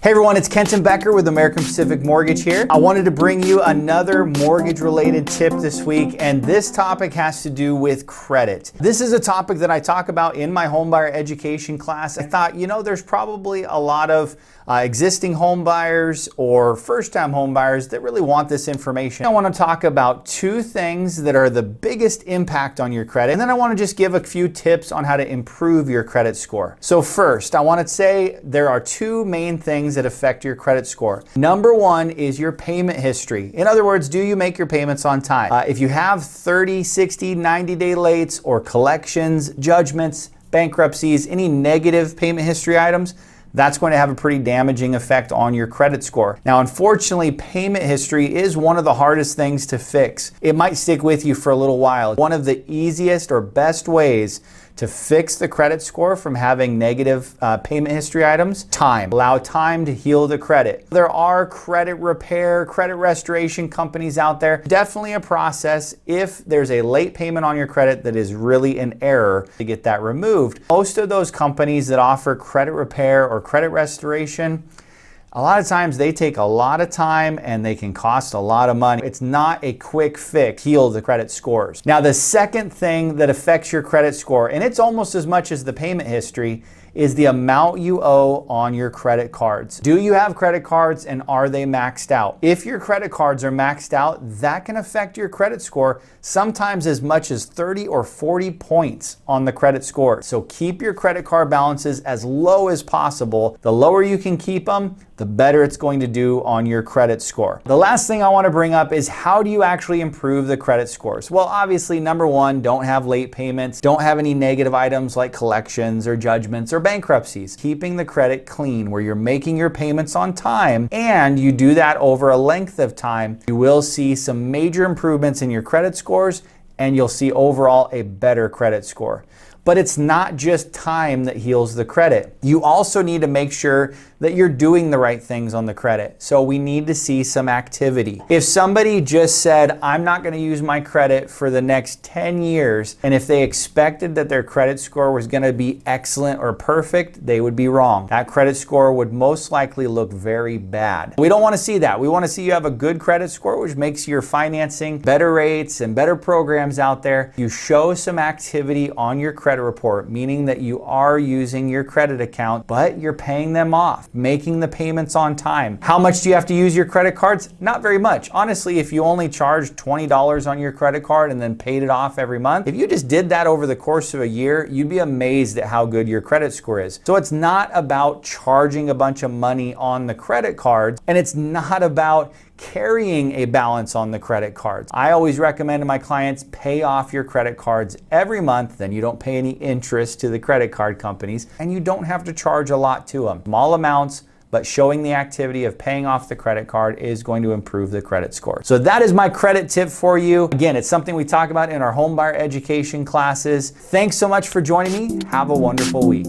Hey everyone, it's Kenton Becker with American Pacific Mortgage here. I wanted to bring you another mortgage related tip this week, and this topic has to do with credit. This is a topic that I talk about in my homebuyer education class. I thought, there's probably a lot of existing home buyers or first-time home buyers that really want this information. I want to talk about two things that are the biggest impact on your credit, and then I want to just give a few tips on how to improve your credit score. So first, I want to say there are two main things that affect your credit score. Number one is your payment history. In other words, do you make your payments on time? If you have 30, 60, 90-day lates or collections, judgments, bankruptcies, any negative payment history items, that's going to have a pretty damaging effect on your credit score. Now, unfortunately, payment history is one of the hardest things to fix. It might stick with you for a little while. One of the easiest or best ways to fix the credit score from having negative payment history items, time. Allow time to heal the credit. There are credit repair, credit restoration companies out there. Definitely a process if there's a late payment on your credit that is really an error to get that removed. Most of those companies that offer credit repair or credit restoration, a lot of times they take a lot of time and they can cost a lot of money. It's not a quick fix to heal the credit scores. Now, the second thing that affects your credit score, and it's almost as much as the payment history, is the amount you owe on your credit cards. Do you have credit cards and are they maxed out? If your credit cards are maxed out, that can affect your credit score, sometimes as much as 30 or 40 points on the credit score. So keep your credit card balances as low as possible. The lower you can keep them, the better it's going to do on your credit score. The last thing I want to bring up is how do you actually improve the credit scores? Well, obviously, number one, don't have late payments, don't have any negative items like collections or judgments or bankruptcies. Keeping the credit clean where you're making your payments on time and you do that over a length of time, you will see some major improvements in your credit scores and you'll see overall a better credit score. But it's not just time that heals the credit. You also need to make sure that you're doing the right things on the credit. So we need to see some activity. If somebody just said, I'm not going to use my credit for the next 10 years, and if they expected that their credit score was going to be excellent or perfect, they would be wrong. That credit score would most likely look very bad. We don't want to see that. We want to see you have a good credit score, which makes your financing better rates and better programs out there. You show some activity on your credit report, meaning that you are using your credit account, but you're paying them off, making the payments on time. How much do you have to use your credit cards? Not very much. Honestly, if you only charged $20 on your credit card and then paid it off every month, if you just did that over the course of a year, you'd be amazed at how good your credit score is. So it's not about charging a bunch of money on the credit cards, and it's not about carrying a balance on the credit cards. I always recommend to my clients, pay off your credit cards every month, then you don't pay any interest to the credit card companies, and you don't have to charge a lot to them. Small amounts, but showing the activity of paying off the credit card is going to improve the credit score. So that is my credit tip for you. Again, it's something we talk about in our homebuyer education classes. Thanks so much for joining me. Have a wonderful week.